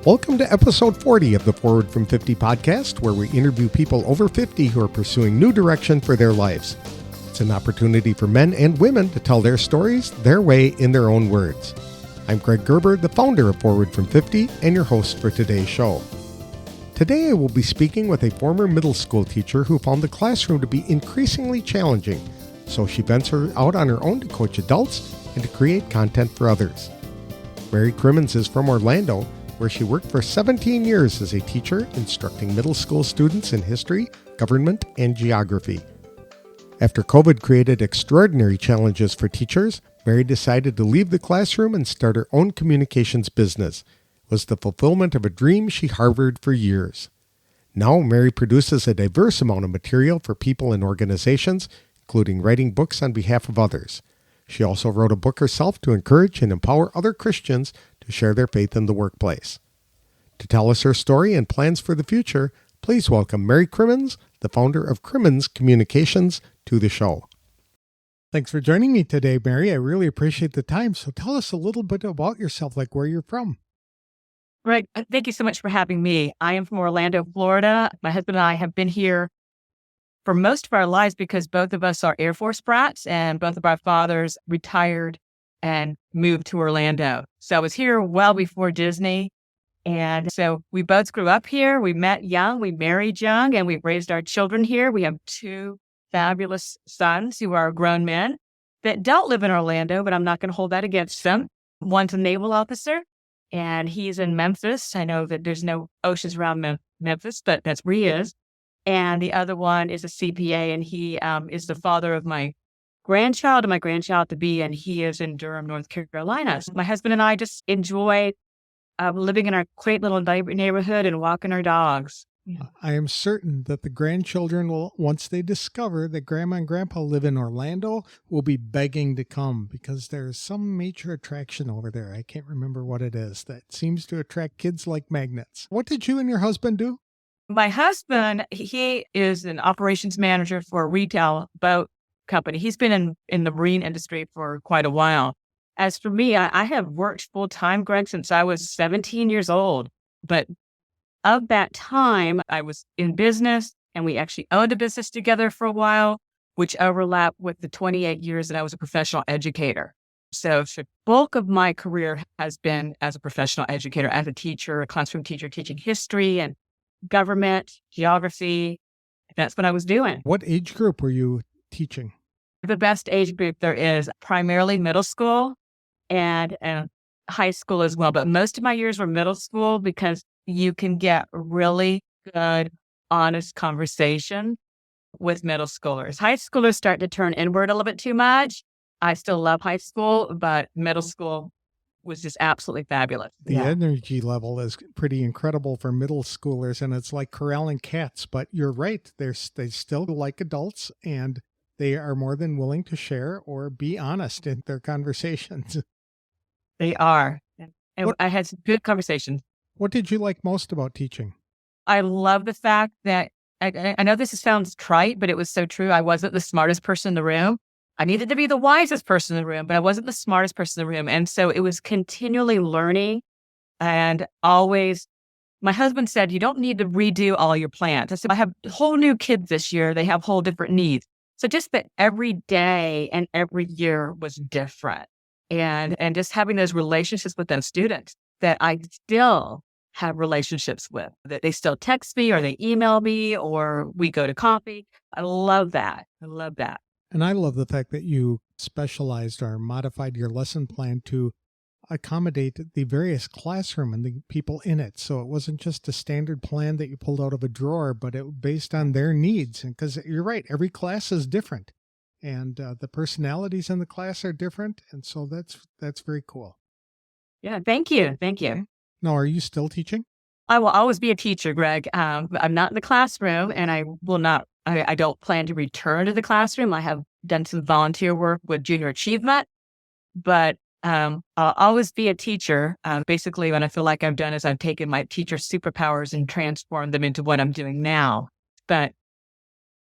Welcome to episode 40 of the Forward from 50 podcast, where we interview people over 50 who are pursuing new direction for their lives. It's an opportunity for men and women to tell their stories their way in their own words. I'm Greg Gerber, the founder of Forward from 50 and your host for today's show. Today I will be speaking with a former middle school teacher who found the classroom to be increasingly challenging, so she ventures out on her own to coach adults and to create content for others. Mary Crimmins is from Orlando, where she worked for 17 years as a teacher instructing middle school students in history, government, and geography. After COVID created extraordinary challenges for teachers, Mary decided to leave the classroom and start her own communications business. It was the fulfillment of a dream she harbored for years. Now Mary produces a diverse amount of material for people and organizations, including writing books on behalf of others. She also wrote a book herself to encourage and empower other Christians to share their faith in the workplace. To tell us her story and plans for the future, please welcome Mary Crimmins, the founder of Crimmins Communications, to the show. Thanks for joining me today, Mary. I really appreciate the time. So tell us a little bit about yourself, like where you're from. Right. Thank you so much for having me. I am from Orlando, Florida. My husband and I have been here for most of our lives because both of us are Air Force brats and both of our fathers retired and moved to Orlando. So I was here well before Disney. And so we both grew up here. We met young, we married young, and we've raised our children here. We have two fabulous sons who are grown men that don't live in Orlando, but I'm not going to hold that against them. One's a naval officer, and he's in Memphis. I know that there's no oceans around Memphis, but that's where he is. And the other one is a CPA, and he is the father of my grandchild and my grandchild-to-be, and he is in Durham, North Carolina. So my husband and I just enjoy living in our quaint little neighborhood and walking our dogs. Yeah. I am certain that the grandchildren will, once they discover that Grandma and Grandpa live in Orlando, will be begging to come because there's some major attraction over there. I can't remember what it is that seems to attract kids like magnets. What did you and your husband do? My husband, he is an operations manager for a retail boat company. He's been in the marine industry for quite a while. As for me, I have worked full-time, Greg, since I was 17 years old. But of that time, I was in business, and we actually owned a business together for a while, which overlapped with the 28 years that I was a professional educator. So the bulk of my career has been as a professional educator, as a teacher, a classroom teacher, teaching history and government, geography. That's what I was doing. What age group were you teaching? The best age group there is primarily middle school and high school as well. But most of my years were middle school because you can get really good, honest conversation with middle schoolers. High schoolers start to turn inward a little bit too much. I still love high school, but middle school was just absolutely fabulous. The energy level is pretty incredible for middle schoolers, and it's like corralling cats. But you're right, they still like adults, and they are more than willing to share or be honest in their conversations. They are. And I had some good conversations. What did you like most about teaching? I love the fact that, I know this sounds trite, but it was so true. I wasn't the smartest person in the room. I needed to be the wisest person in the room, but I wasn't the smartest person in the room. And so it was continually learning and always, my husband said, you don't need to redo all your plans. I said, I have whole new kids this year. They have whole different needs. So just that every day and every year was different. And just having those relationships with those students that I still have relationships with, that they still text me or they email me or we go to coffee. I love that. I love that. And I love the fact that you specialized or modified your lesson plan to accommodate the various classroom and the people in it. So it wasn't just a standard plan that you pulled out of a drawer, but it was based on their needs. And because you're right, every class is different, and the personalities in the class are different. And so that's very cool. Yeah, thank you. Thank you. Now, are you still teaching? I will always be a teacher, Greg. I'm not in the classroom, and I will not. I don't plan to return to the classroom. I have done some volunteer work with Junior Achievement, but I'll always be a teacher. Basically, what I feel like I've done is I've taken my teacher superpowers and transformed them into what I'm doing now. But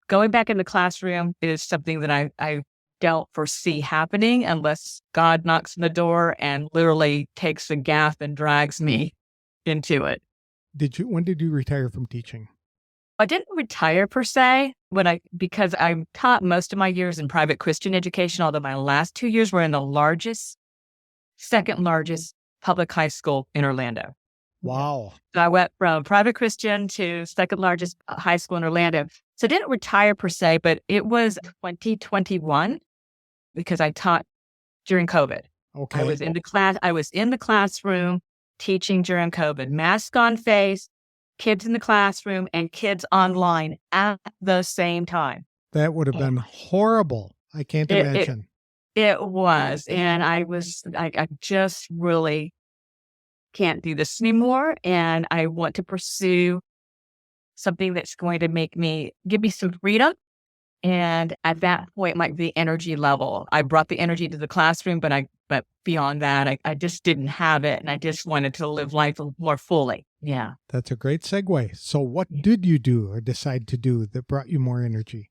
going back in the classroom is something that I don't foresee happening unless God knocks on the door and literally takes the gaff and drags me into it. When did you retire from teaching? I didn't retire per se because I taught most of my years in private Christian education, although my last 2 years were in the second largest public high school in Orlando. Wow. So I went from private Christian to second largest high school in Orlando. So I didn't retire per se, but it was 2021 because I taught during COVID. Okay. I was in the classroom teaching during COVID, mask on face, kids in the classroom and kids online at the same time. That would have been horrible. I can't imagine. It was. And I just really can't do this anymore. And I want to pursue something that's going to give me some freedom. And at that point, like the energy level, I brought the energy to the classroom, but beyond that, I just didn't have it. And I just wanted to live life more fully. Yeah. That's a great segue. So what did you do or decide to do that brought you more energy?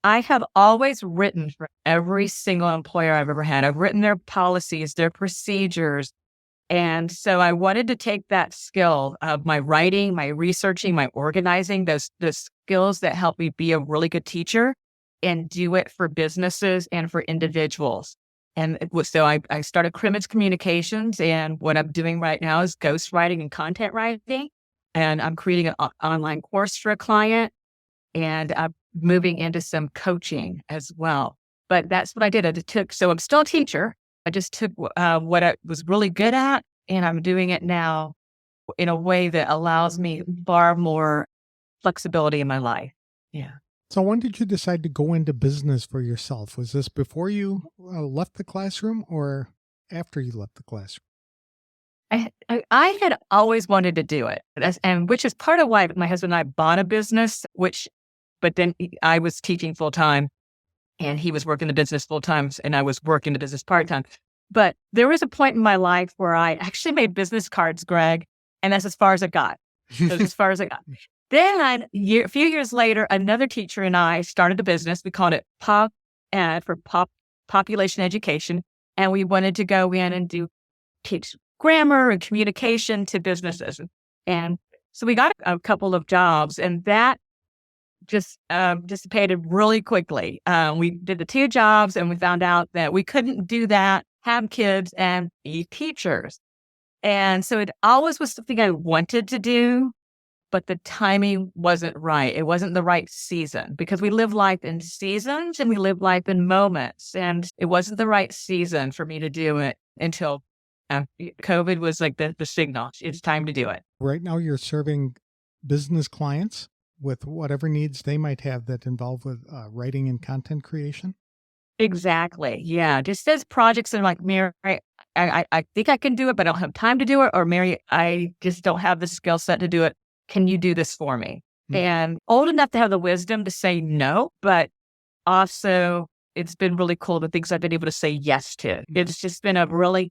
I have always written for every single employer I've ever had. I've written their policies, their procedures. And so I wanted to take that skill of my writing, my researching, my organizing, those skills that help me be a really good teacher and do it for businesses and for individuals. And so I started Crimmins Communications, and what I'm doing right now is ghostwriting and content writing. And I'm creating an online course for a client, and I'm moving into some coaching as well. But that's what I did. So I'm still a teacher. I just took what I was really good at, and I'm doing it now in a way that allows me far more flexibility in my life. Yeah. So when did you decide to go into business for yourself? Was this before you left the classroom or after you left the classroom? I had always wanted to do it, and which is part of why my husband and I bought a business, but then I was teaching full time and he was working the business full time and I was working the business part time. But there was a point in my life where I actually made business cards, Greg, and that's as far as it got. That's as far as it got. Then a few years later, another teacher and I started a business. We called it Population Education. And we wanted to go in and teach grammar and communication to businesses. And so we got a couple of jobs, and that just dissipated really quickly. We did the 2 jobs and we found out that we couldn't do that, have kids and be teachers. And so it always was something I wanted to do, but the timing wasn't right. It wasn't the right season because we live life in seasons and we live life in moments. And it wasn't the right season for me to do it until COVID was like the signal. It's time to do it. Right now you're serving business clients with whatever needs they might have that involve with writing and content creation? Exactly. Yeah. Just as projects that are like, Mary, I think I can do it, but I don't have time to do it. Or Mary, I just don't have the skill set to do it. Can you do this for me? Mm-hmm. And old enough to have the wisdom to say no, but also it's been really cool the things I've been able to say yes to. Mm-hmm. It's just been I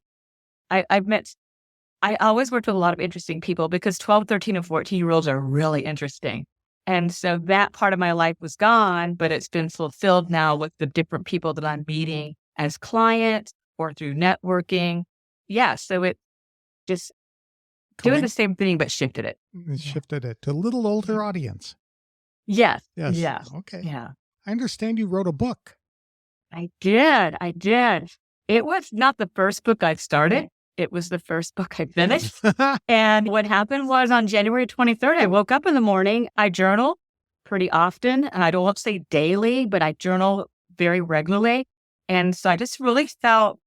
always worked with a lot of interesting people because 12, 13, and 14-year-olds are really interesting. And so that part of my life was gone, but it's been fulfilled now with the different people that I'm meeting as clients or through networking. Yeah. So it just doing the same thing, but shifted it. Shifted it to a little older audience. Yes. Yes. Yeah. Okay. Yeah. I understand you wrote a book. I did. It was not the first book I started. It was the first book I finished. And what happened was on January 23rd, I woke up in the morning. I journal pretty often, and I don't want to say daily, but I journal very regularly. And so I just really felt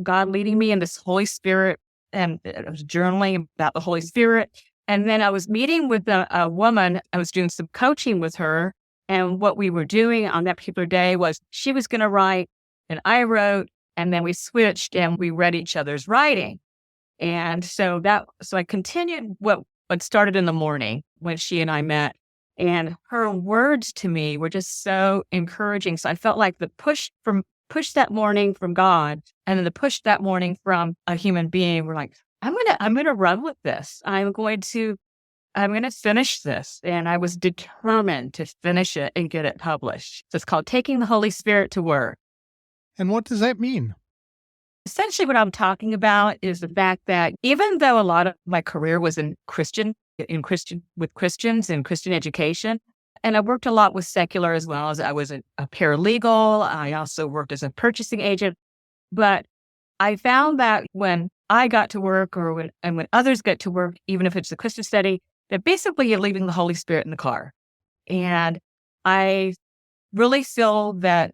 God leading me in this Holy Spirit, and I was journaling about the Holy Spirit. And then I was meeting with a woman. I was doing some coaching with her. And what we were doing on that particular day was she was going to write and I wrote, and then we switched and we read each other's writing. And so I continued what started in the morning when she and I met, and her words to me were just so encouraging. So I felt like the push that morning from God and then the push that morning from a human being were like, I'm going to run with this. I'm going to finish this. And I was determined to finish it and get it published. So it's called Taking the Holy Spirit to Work. And what does that mean? Essentially, what I'm talking about is the fact that even though a lot of my career was with Christians and Christian education, and I worked a lot with secular as well as I was a paralegal. I also worked as a purchasing agent. But I found that when I got to work when others get to work, even if it's a Christian study, that basically you're leaving the Holy Spirit in the car. And I really feel that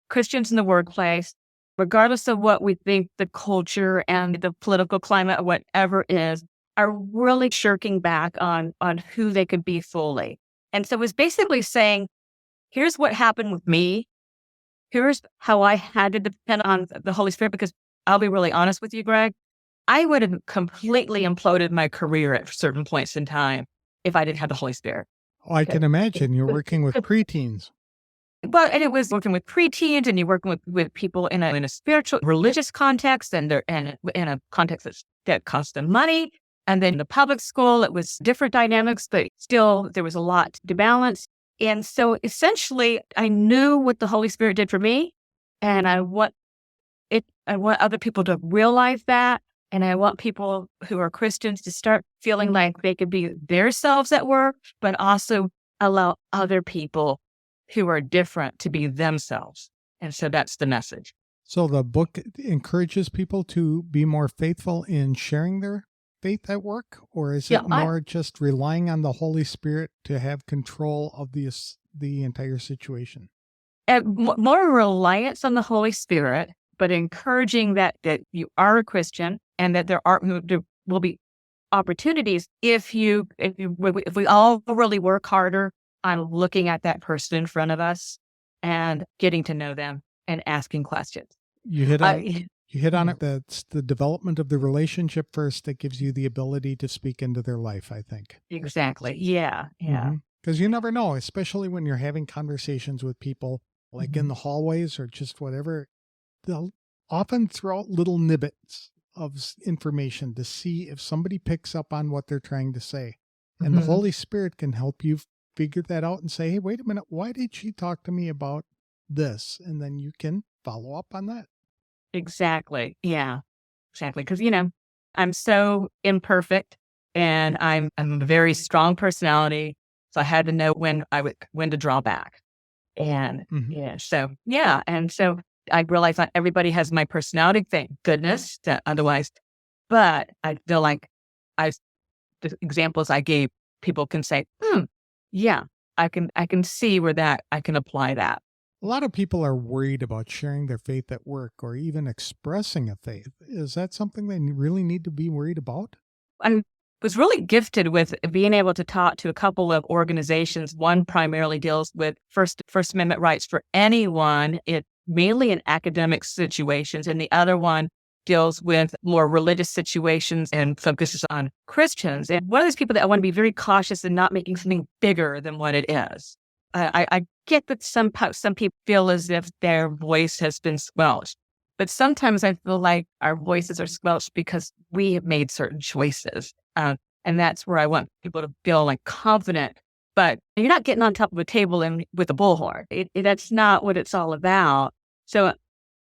Christians in the workplace, regardless of what we think the culture and the political climate or whatever is, are really shirking back on who they could be fully. And so it's basically saying, here's what happened with me. Here's how I had to depend on the Holy Spirit, because I'll be really honest with you, Greg, I would have completely imploded my career at certain points in time if I didn't have the Holy Spirit. Oh, I can imagine you're working with preteens. Well, and it was working with preteens, and you're working with people in a spiritual, religious context, and in a context that cost them money. And then in the public school, it was different dynamics, but still there was a lot to balance. And so essentially, I knew what the Holy Spirit did for me, and I want other people to realize that. And I want people who are Christians to start feeling like they could be their selves at work, but also allow other people who are different to be themselves. And so that's the message. So the book encourages people to be more faithful in sharing their faith at work, or is it more just relying on the Holy Spirit to have control of the entire situation? More reliance on the Holy Spirit, but encouraging that you are a Christian and that there will be opportunities if we all really work harder on looking at that person in front of us and getting to know them and asking questions. You hit on it. That's the development of the relationship first that gives you the ability to speak into their life, I think. Exactly. Yeah. Yeah. Because you never know, especially when you're having conversations with people like in the hallways or just whatever. They'll often throw out little nibbits of information to see if somebody picks up on what they're trying to say. And the Holy Spirit can help you figure that out and say, hey, wait a minute, why did she talk to me about this? And then you can follow up on that. Exactly. Yeah, exactly. Because, I'm so imperfect and I'm a very strong personality. So I had to know when to draw back. And And so I realized not everybody has my personality thing, goodness, otherwise, but I feel like the examples I gave, people can say, yeah, I can see where I can apply that. A lot of people are worried about sharing their faith at work or even expressing a faith. Is that something they really need to be worried about? I was really gifted with being able to talk to a couple of organizations. One primarily deals with First Amendment rights for anyone, mainly in academic situations, and the other one deals with more religious situations and focuses on Christians. And one of those people that I want to be very cautious in not making something bigger than what it is. I get that some people feel as if their voice has been squelched, but sometimes I feel like our voices are squelched because we have made certain choices. And that's where I want people to feel like confident, but you're not getting on top of a table and with a bullhorn. That's not what it's all about. So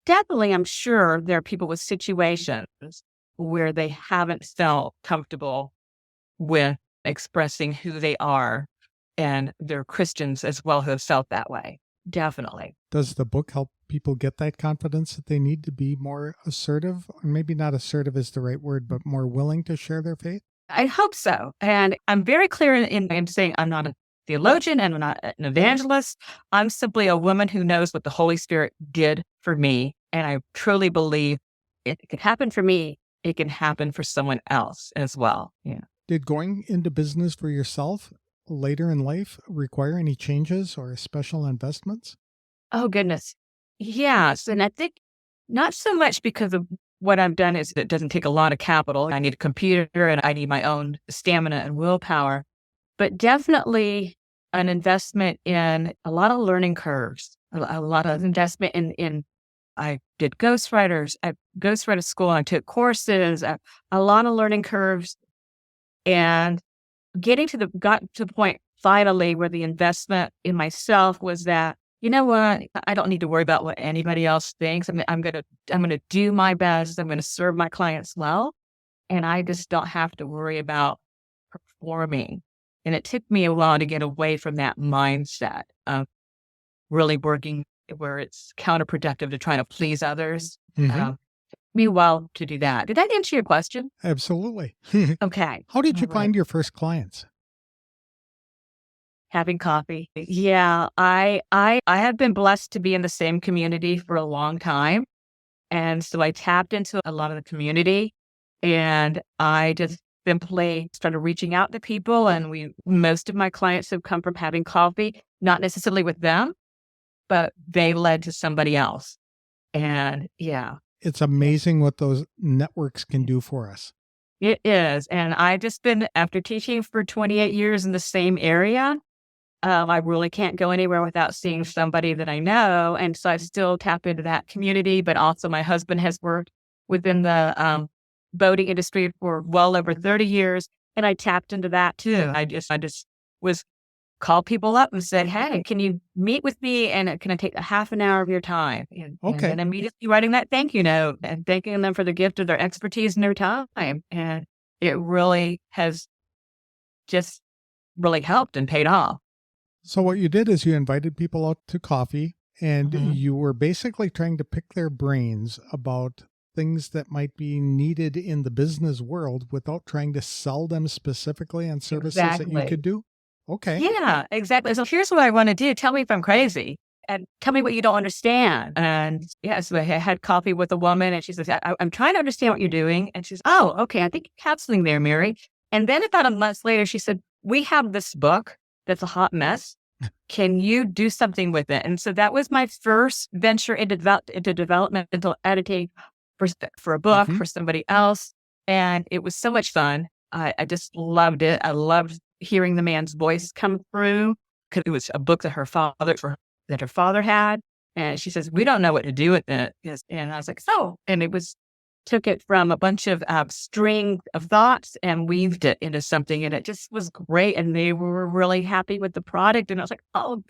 definitely, I'm sure there are people with situations where they haven't felt comfortable with expressing who they are, and they're Christians as well who have felt that way. Definitely. Does the book help people get that confidence that they need to be more assertive? Or maybe not assertive is the right word, but more willing to share their faith? I hope so. And I'm very clear in saying I'm not a theologian and I'm not an evangelist. I'm simply a woman who knows what the Holy Spirit did for me. And I truly believe it can happen for me. It can happen for someone else as well. Yeah. Did going into business for yourself later in life require any changes or special investments? Oh, goodness. Yes. And I think not so much because of what I've done is it doesn't take a lot of capital. I need a computer and I need my own stamina and willpower, but definitely an investment in a lot of learning curves, a lot of investment in I did ghostwriters at ghostwriter school. I took courses, a lot of learning curves, and got to the point finally where the investment in myself was that, you know what? I don't need to worry about what anybody else thinks. I'm gonna do my best. I'm gonna serve my clients well, and I just don't have to worry about performing. And it took me a while to get away from that mindset of really working where it's counterproductive to try to please others. Hmm. Me a while to do that. Did that answer your question? Absolutely. Okay. How did you All right. find your first clients? Having coffee. Yeah, I have been blessed to be in the same community for a long time. And so I tapped into a lot of the community and I just simply started reaching out to people. And most of my clients have come from having coffee, not necessarily with them, but they led to somebody else. And yeah, It's amazing what those networks can do for us. it is. And I just been, after teaching for 28 years in the same area, I really can't go anywhere without seeing somebody that I know. And so I still tap into that community, but also my husband has worked within the boating industry for well over 30 years. And I tapped into that too. I just was called people up and said, hey, can you meet with me? And can I take a half an hour of your time? And Okay. then immediately writing that thank you note and thanking them for the gift of their expertise and their time. And it really has just really helped and paid off. So what you did is you invited people out to coffee and Mhm. you were basically trying to pick their brains about things that might be needed in the business world without trying to sell them specifically on services that you Exactly. could do. Okay. Yeah, exactly. So here's what I want to do. Tell me if I'm crazy and tell me what you don't understand. And yeah, so I had coffee with a woman and she says, I'm trying to understand what you're doing. And she's, oh, okay. I think you're counseling there, Mary. And then about a month later, she said, we have this book that's a hot mess. Can you do something with it? And so that was my first venture into developmental editing for a book Hmm. for somebody else. And it was so much fun. I just loved it. I loved hearing the man's voice come through because it was a book that her father had. And she says, we don't know what to do with it. And I was like, so, and took it from a bunch of string of thoughts and weaved it into something. And it just was great. And they were really happy with the product. And I was like, oh,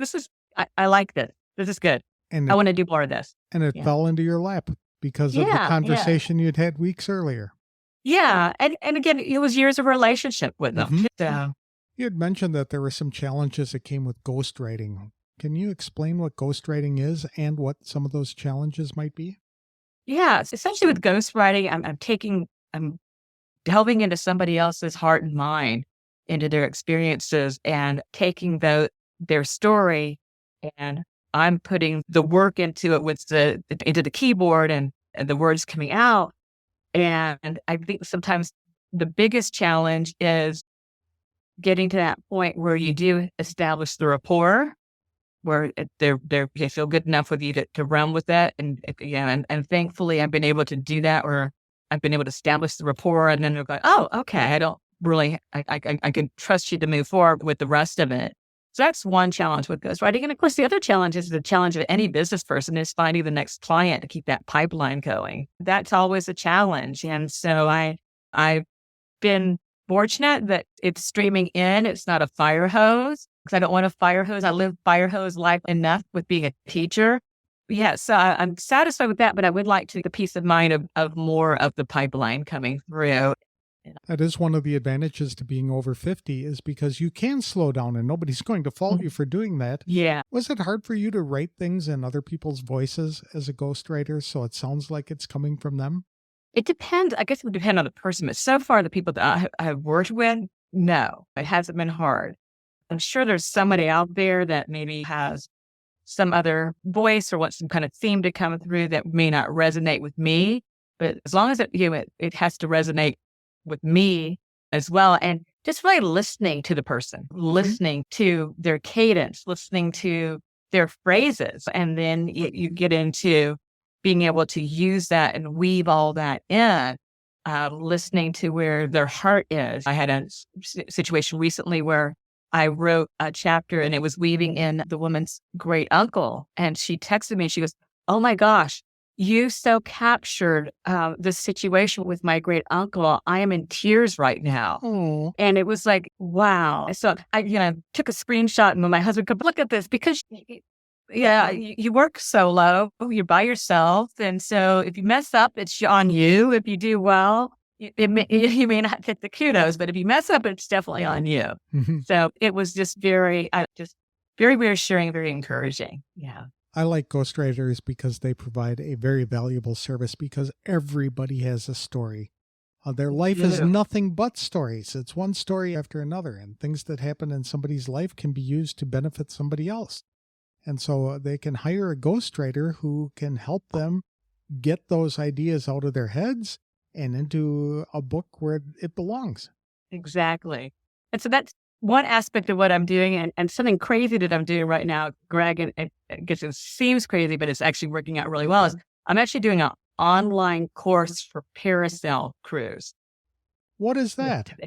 I like this. This is good. And I it want to do more of this. and it Yeah. fell into your lap because of the Yeah. Yeah. conversation you'd had weeks earlier. Yeah. And again, it was years of relationship with them. Mhm. So, You had mentioned that there were some challenges that came with ghostwriting. Can you explain what ghostwriting is and what some of those challenges might be? yeah, it's essentially with ghostwriting, I'm delving into somebody else's heart and mind, into their experiences and taking their story and I'm putting the work into it into the keyboard and the words coming out. And I think sometimes the biggest challenge is getting to that point where you do establish the rapport where they feel good enough with you to run with that. And yeah, and thankfully I've been able to do that where I've been able to establish the rapport and then they're like, oh, okay, I don't really, I can trust you to move forward with the rest of it. So that's one challenge with ghostwriting. And of course, the other challenge is the challenge of any business person is finding the next client to keep that pipeline going. That's always a challenge. And so I've been fortunate that it's streaming in. It's not a fire hose because I don't want a fire hose. I live fire hose life enough with being a teacher. Yeah, so I'm satisfied with that, but I would like the peace of mind of more of the pipeline coming through. That is one of the advantages to being over 50 is because you can slow down and nobody's going to fault you for doing that. Yeah, Was it hard for you to write things in other people's voices as a ghostwriter so it sounds like it's coming from them? it depends. I guess it would depend on the person, but so far the people that I have worked with, no, it hasn't been hard. I'm sure there's somebody out there that maybe has some other voice or wants some kind of theme to come through that may not resonate with me. But as long as it has to resonate with me as well. And just really listening to the person, listening to their cadence, listening to their phrases. And then you get into being able to use that and weave all that in, listening to where their heart is. I had a situation recently where I wrote a chapter and it was weaving in the woman's great uncle. And she texted me and she goes, oh my gosh, you so captured this situation with my great uncle. I am in tears right now. Oh, And it was like, wow. So I took a screenshot and when my husband could look at this because Yeah, you work solo, you're by yourself. And so if you mess up, it's on you. If you do well, you may not get the kudos, but if you mess up, it's definitely on you. Mhm. So it was just very reassuring, very encouraging. Yeah. I like ghostwriters because they provide a very valuable service because everybody has a story. Their life is Yeah. nothing but stories. It's one story after another, and things that happen in somebody's life can be used to benefit somebody else. And so they can hire a ghostwriter who can help them get those ideas out of their heads and into a book where it belongs. Exactly. And so that's one aspect of what I'm doing, and something crazy that I'm doing right now, Greg, and I guess it seems crazy, but it's actually working out really well, is I'm actually doing an online course for parasail crews. What is that?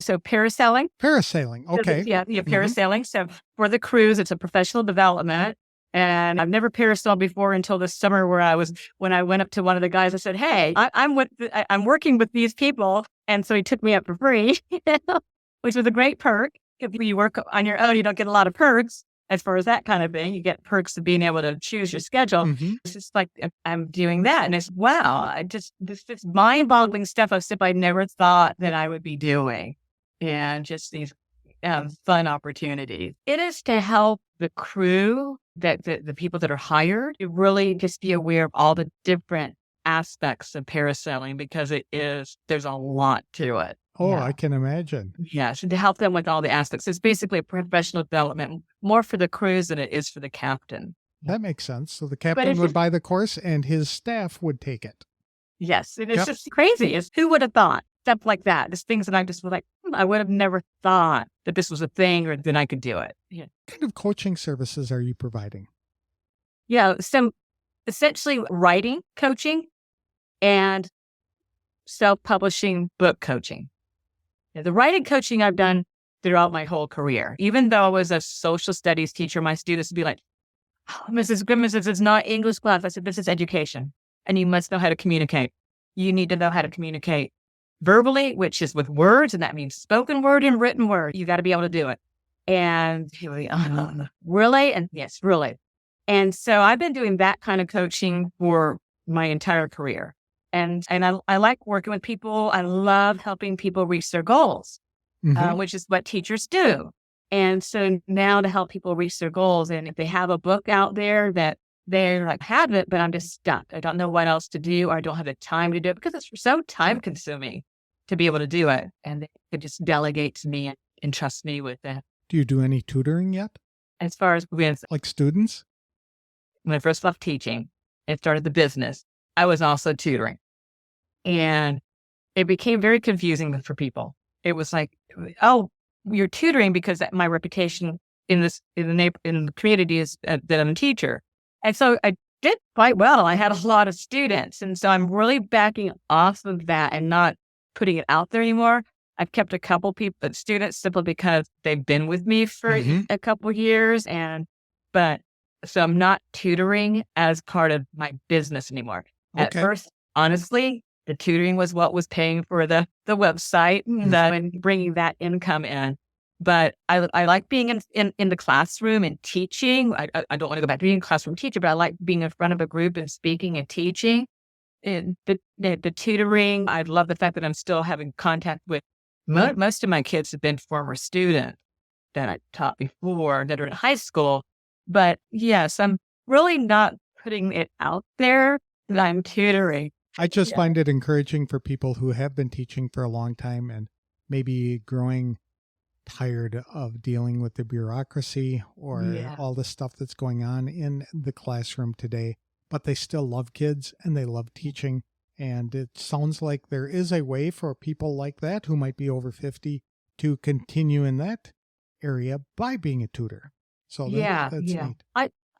So parasailing. Parasailing. Okay. Yeah, Mhm. parasailing. So for the cruise, it's a professional development. And I've never parasailed before until this summer when I went up to one of the guys, I said, "Hey, I'm working with these people." And so he took me up for free, which was a great perk. If you work on your own, you don't get a lot of perks as far as that kind of thing. You get perks of being able to choose your schedule. Mhm. It's just like I'm doing that. And it's, wow, this mind-boggling stuff I never thought that I would be doing. And just these fun opportunities. It is to help the crew, that the people that are hired, to really just be aware of all the different aspects of parasailing, because there's a lot to it. Oh, Yeah. I can imagine. Yes, and to help them with all the aspects. It's basically a professional development, more for the crews than it is for the captain. That makes sense. So the But captain it's would just, buy the course and his staff would take it. yes, and it's Yep. just crazy. Who would have thought? Stuff like that. Just things that I just was like, I would have never thought that this was a thing or that I could do it. Yeah. What kind of coaching services are you providing? Yeah. So essentially writing coaching and self-publishing book coaching. Yeah, the writing coaching I've done throughout my whole career. Even though I was a social studies teacher, my students would be like, "Oh, Mrs. Crimmins, this is not English class." I said, "This is education, and you must know how to communicate. You need to know how to communicate verbally, which is with words, and that means spoken word and written word. You got to be able to do it." And he was, really? And yes, really. And so I've been doing that kind of coaching for my entire career. And I like working with people. I love helping people reach their goals, Mhm. which is what teachers do. And so now to help people reach their goals, and if they have a book out there that they're like, have it, but I'm just stuck. I don't know what else to do, or I don't have the time to do it because it's so time consuming to be able to do it. And they could just delegate to me and trust me with that. Do you do any tutoring yet? As far as when Like students? I first left teaching and started the business, I was also tutoring. And it became very confusing for people. It was like, "Oh, you're tutoring because my reputation in the community is that I'm a teacher." And so I did quite well. I had a lot of students. And so I'm really backing off of that and not putting it out there anymore. I've kept a couple students, simply because they've been with me for Mhm. a couple years. But so I'm not tutoring as part of my business anymore. At Okay. first, honestly, the tutoring was what was paying for the website and bringing that income in. But I like being in the classroom and teaching. I don't want to go back to being a classroom teacher, but I like being in front of a group and speaking and teaching. And the tutoring, I love the fact that I'm still having contact with most of my kids have been former students that I taught before that are in high school. But yes, I'm really not putting it out there that I'm tutoring. I just Yeah. find it encouraging for people who have been teaching for a long time and maybe growing tired of dealing with the bureaucracy or Yeah. all the stuff that's going on in the classroom today, but they still love kids and they love teaching. And it sounds like there is a way for people like that who might be over 50 to continue in that area by being a tutor. So that's neat.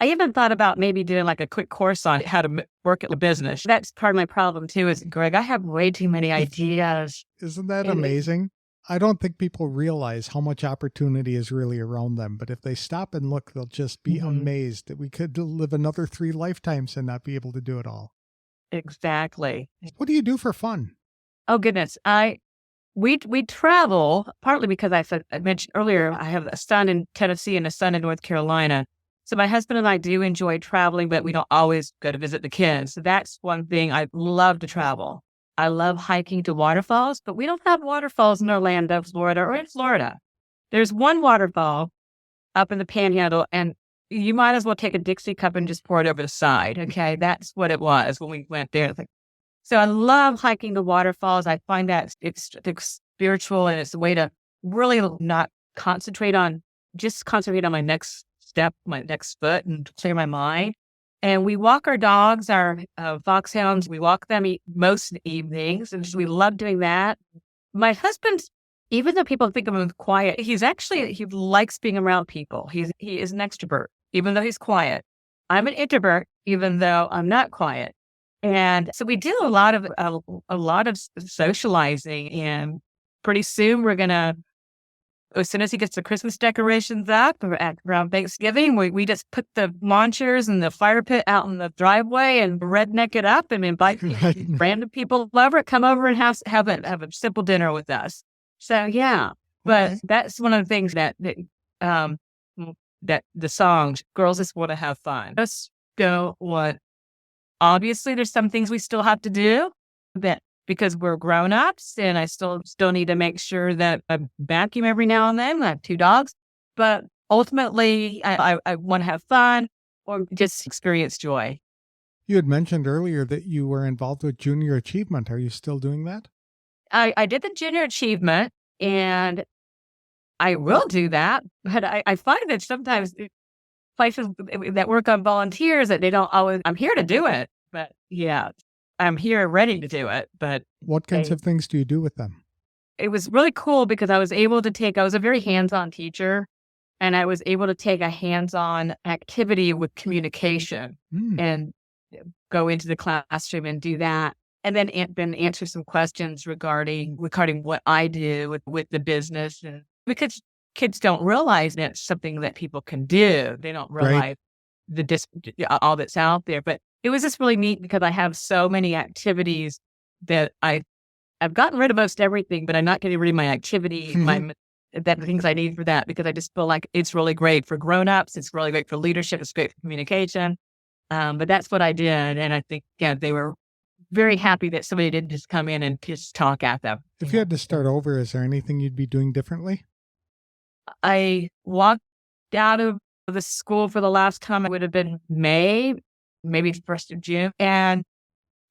I even thought about maybe doing like a quick course on how to work at a business. That's part of my problem too, is, Greg, I have way too many ideas. Isn't that And amazing? I don't think people realize how much opportunity is really around them, but if they stop and look, they'll just be Mhm. amazed that we could live another 3 lifetimes and not be able to do it all. Exactly. What do you do for fun? Oh goodness. We travel partly because I mentioned earlier, I have a son in Tennessee and a son in North Carolina. So my husband and I do enjoy traveling, but we don't always go to visit the kids. So that's one thing. I love to travel. I love hiking to waterfalls, but we don't have waterfalls in Orlando, Florida, or in Florida. There's one waterfall up in the Panhandle, and you might as well take a Dixie cup and just pour it over the side. Okay. That's what it was when we went there. It's like, so I love hiking the waterfalls. I find that it's spiritual, and it's a way to really not just concentrate on my next step, my next foot, and clear my mind. And we walk our dogs, our foxhounds. We walk them most evenings, and we love doing that. My husband, even though people think of him as quiet, he likes being around people. He is an extrovert, even though he's quiet. I'm an introvert, even though I'm not quiet. And so we do a lot of socializing, and pretty soon as soon as he gets the Christmas decorations up around Thanksgiving, we just put the launchers and the fire pit out in the driveway and redneck it up and invite random people over, come over and have a simple dinner with us. So yeah, but that's one of the things that the songs, girls just want to have fun. Just don't want. Obviously, there's some things we still have to do, but because we're grown-ups, and I still need to make sure that I vacuum every now and then. I have 2 dogs, but ultimately, I want to have fun or just experience joy. You had mentioned earlier that you were involved with Junior Achievement. Are you still doing that? I did the Junior Achievement, and I will do that, but I find that sometimes places that work on volunteers that they don't always. I'm here to do it, but yeah, I'm here ready to do it. But what kinds of things do you do with them? It was really cool because I was a very hands-on teacher, and I was able to take a hands-on activity with communication and go into the classroom and do that. And then answer some questions regarding what I do with the business, and because kids don't realize that it's something that people can do. They don't realize all that's out there. But it was just really neat because I have so many activities that I've gotten rid of most everything, but I'm not getting rid of my activity, the things I need for that, because I just feel like it's really great for grown-ups. It's really great for leadership. It's great for communication. But that's what I did. And I think, they were very happy that somebody didn't just come in and just talk at them. If you had to start over, is there anything you'd be doing differently? I walked out of the school for the last time. It would have been May, maybe the 1st of June. And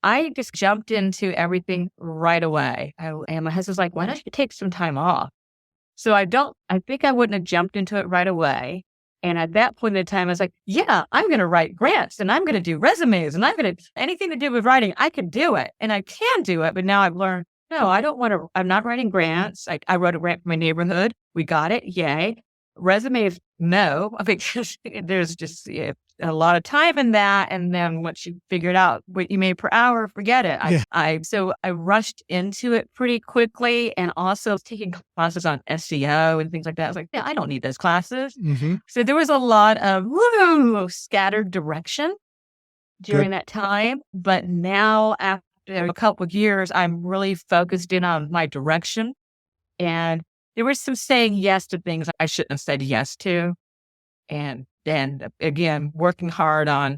I just jumped into everything right away. And my husband's like, why don't you take some time off? So I think I wouldn't have jumped into it right away. And at that point in time, I was like, yeah, I'm going to write grants, and I'm going to do resumes, and anything to do with writing, I can do it, and I can do it. But now I've learned, no, I'm not writing grants. I wrote a grant for my neighborhood. We got it. Yay. Resumes, no, because there's just a lot of time in that. And then once you figured out what you made per hour, forget it. So I rushed into it pretty quickly, and also taking classes on SEO and things like that. I was like, yeah, I don't need those classes. So there was a lot of scattered direction during that time. But now, after a couple of years, I'm really focused in on my direction. And there was some saying yes to things I shouldn't have said yes to. And then again, working hard on,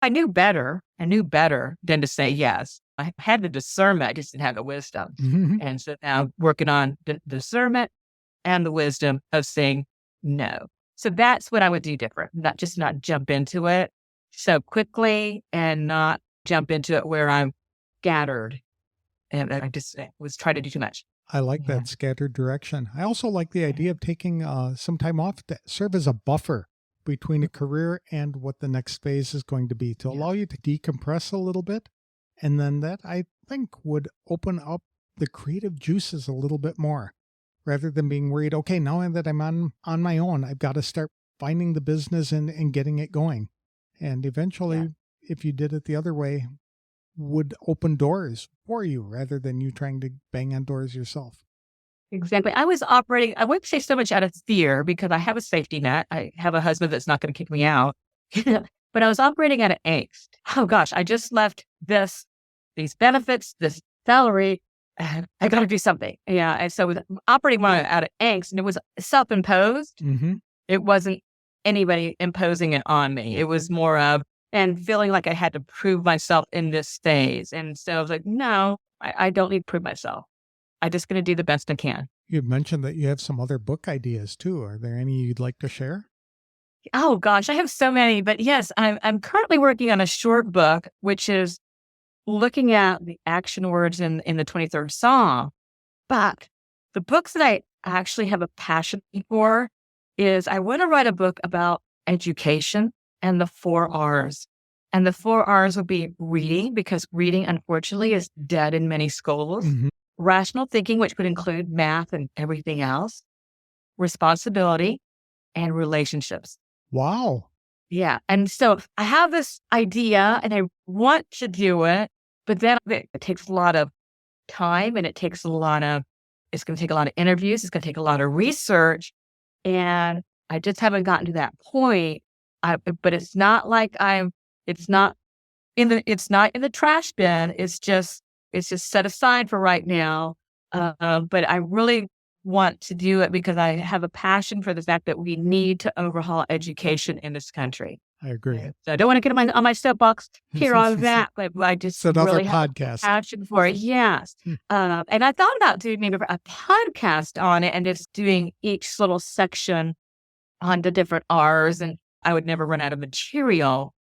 I knew better than to say yes. I had the discernment, I just didn't have the wisdom. And so now working on the discernment and the wisdom of saying no. So that's what I would do different, not jump into it so quickly, and not jump into it where I'm scattered. And I just was trying to do too much. I like that scattered direction. I also like the idea of taking some time off to serve as a buffer between a career and what the next phase is going to be, to allow you to decompress a little bit. And then that, I think, would open up the creative juices a little bit more, rather than being worried, okay, now that I'm on my own, I've got to start finding the business and getting it going. And eventually, if you did it the other way, would open doors for you rather than you trying to bang on doors yourself. Exactly. I was operating, I wouldn't say so much out of fear, because I have a safety net. I have a husband that's not going to kick me out. But I was operating out of angst. Oh gosh, I just left these benefits, this salary, and I got to do something. Yeah. And so I was operating out of angst, and it was self-imposed. It wasn't anybody imposing it on me. It was more of, and feeling like I had to prove myself in this phase. And so I was like, no, I don't need to prove myself. I'm just going to do the best I can. You mentioned that you have some other book ideas too. Are there any you'd like to share? Oh gosh, I have so many, but yes, I'm currently working on a short book, which is looking at the action words in the 23rd Psalm. But the books that I actually have a passion for is I want to write a book about education and the 4 R's. And the 4 R's would be reading, because reading, unfortunately, is dead in many schools. Mm-hmm. Rational thinking, which would include math and everything else. Responsibility and relationships. Wow. Yeah. And so I have this idea and I want to do it, but then it takes a lot of time and it's going to take a lot of interviews. It's going to take a lot of research. And I just haven't gotten to that point. But it's not like it's not in the trash bin. It's just set aside for right now. But I really want to do it because I have a passion for the fact that we need to overhaul education in this country. I agree. So I don't want to get on my soapbox here on that, but I just really have a passion for it. Yes. And I thought about doing maybe a podcast on it and just doing each little section on the different R's, and I would never run out of material.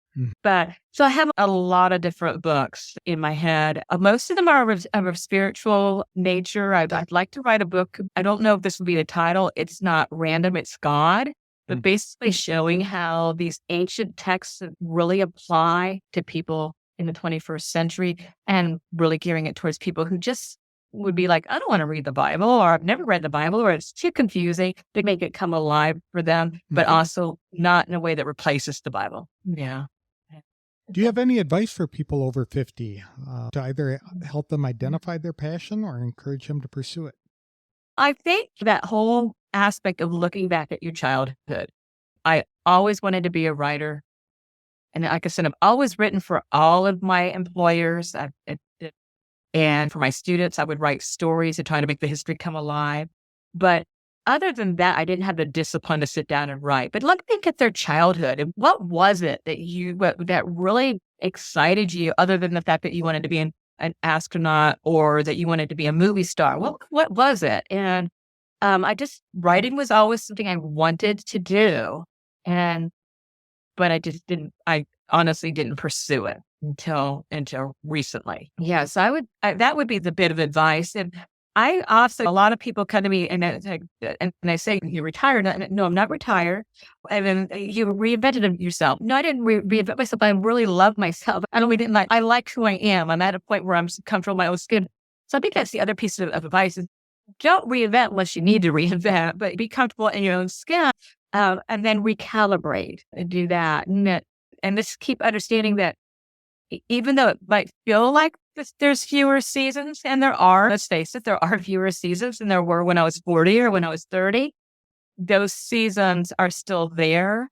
But so I have a lot of different books in my head. Most of them are of a spiritual nature. I'd like to write a book. I don't know if this would be the title. It's not random. It's God. But basically showing how these ancient texts really apply to people in the 21st century, and really gearing it towards people who just would be like, I don't want to read the Bible, or I've never read the Bible, or it's too confusing, to make it come alive for them, but also not in a way that replaces the Bible. Yeah. Do you have any advice for people over 50 to either help them identify their passion or encourage them to pursue it? I think that whole aspect of looking back at your childhood, I always wanted to be a writer. And like I said, I've always written for all of my employers. And for my students, I would write stories to try to make the history come alive. But other than that, I didn't have the discipline to sit down and write. But look back at their childhood. And what was it that really excited you, other than the fact that you wanted to be an astronaut or that you wanted to be a movie star? What was it? And writing was always something I wanted to do. But I honestly didn't pursue it until recently. Yes, that would be the bit of advice. And I also, a lot of people come to me and I say, "You retired?" No, I'm not retired. And then, you reinvented yourself. No, I didn't reinvent myself. I really love myself. I like who I am. I'm at a point where I'm comfortable in my own skin. So I think that's the other piece of advice is, don't reinvent unless you need to reinvent, but be comfortable in your own skin, and then recalibrate and do that. And just keep understanding that even though it might feel like there's fewer seasons, and let's face it, there are fewer seasons than there were when I was 40 or when I was 30, those seasons are still there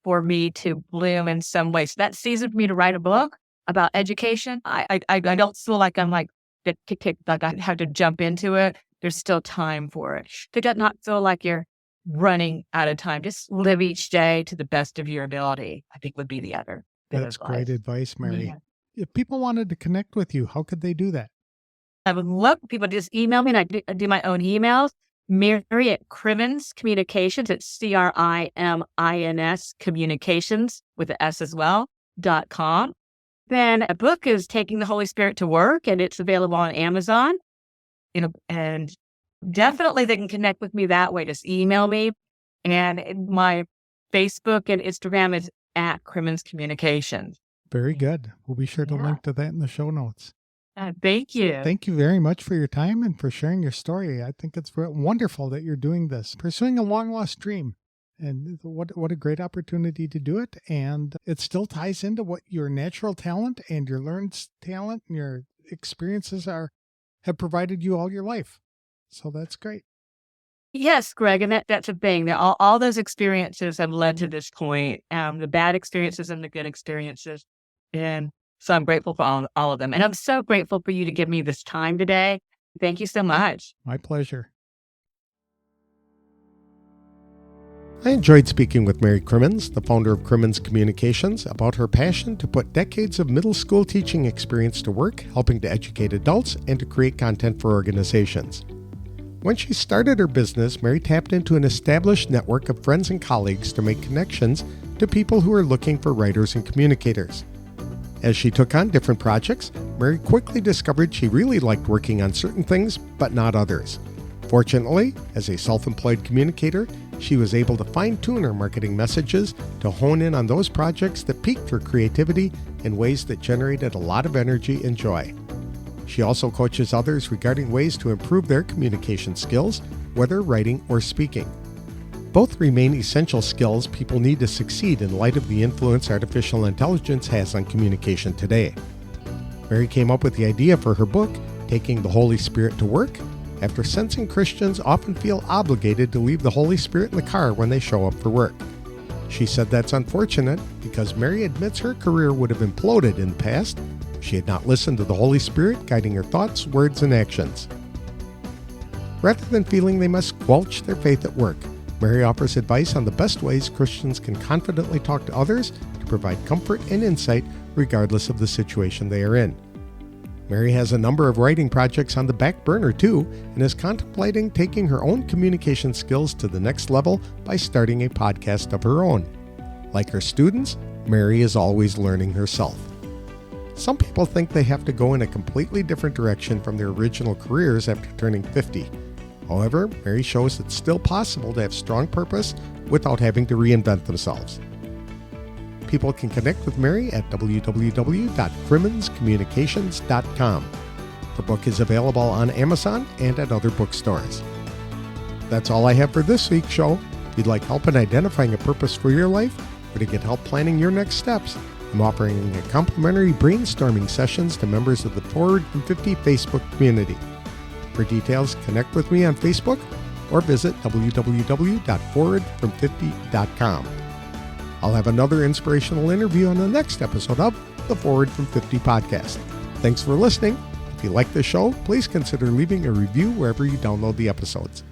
for me to bloom in some way. So that season for me to write a book about education, I don't feel like I'm like, like I have to jump into it. There's still time for it. It does not feel like you're running out of time. Just live each day to the best of your ability, I think, would be the other. That's great advice, Mary. Yeah. If people wanted to connect with you, how could they do that? I would love people to just email me, and I do my own emails. Mary at Crimmins Communications, it's CRIMINS Communications with an S as well, .com. Then a book is Taking the Holy Spirit to Work, and it's available on Amazon. And definitely they can connect with me that way. Just email me. And my Facebook and Instagram is at Crimmins Communications. Very good. We'll be sure to link to that in the show notes. Thank you. Thank you very much for your time and for sharing your story. I think it's wonderful that you're doing this, pursuing a long lost dream. And what a great opportunity to do it. And it still ties into what your natural talent and your learned talent and your experiences have provided you all your life. So that's great. Yes, Greg. And that's a thing. That all those experiences have led to this point, the bad experiences and the good experiences. And so I'm grateful for all of them. And I'm so grateful for you to give me this time today. Thank you so much. My pleasure. I enjoyed speaking with Mary Crimmins, the founder of Crimmins Communications, about her passion to put decades of middle school teaching experience to work, helping to educate adults and to create content for organizations. When she started her business, Mary tapped into an established network of friends and colleagues to make connections to people who are looking for writers and communicators. As she took on different projects, Mary quickly discovered she really liked working on certain things, but not others. Fortunately, as a self-employed communicator, she was able to fine-tune her marketing messages to hone in on those projects that piqued her creativity in ways that generated a lot of energy and joy. She also coaches others regarding ways to improve their communication skills, whether writing or speaking. Both remain essential skills people need to succeed in light of the influence artificial intelligence has on communication today. Mary came up with the idea for her book, Taking the Holy Spirit to Work, after sensing Christians often feel obligated to leave the Holy Spirit in the car when they show up for work. She said that's unfortunate because Mary admits her career would have imploded in the past if she had not listened to the Holy Spirit guiding her thoughts, words, and actions. Rather than feeling they must squelch their faith at work, Mary offers advice on the best ways Christians can confidently talk to others to provide comfort and insight regardless of the situation they are in. Mary has a number of writing projects on the back burner too, and is contemplating taking her own communication skills to the next level by starting a podcast of her own. Like her students, Mary is always learning herself. Some people think they have to go in a completely different direction from their original careers after turning 50. However, Mary shows it's still possible to have strong purpose without having to reinvent themselves. People can connect with Mary at www.crimminscommunications.com. The book is available on Amazon and at other bookstores. That's all I have for this week's show. If you'd like help in identifying a purpose for your life or to get help planning your next steps, I'm offering a complimentary brainstorming sessions to members of the Forward from 50 Facebook community. For details, connect with me on Facebook or visit www.forwardfrom50.com. I'll have another inspirational interview on the next episode of the Forward from 50 podcast. Thanks for listening. If you like the show, please consider leaving a review wherever you download the episodes.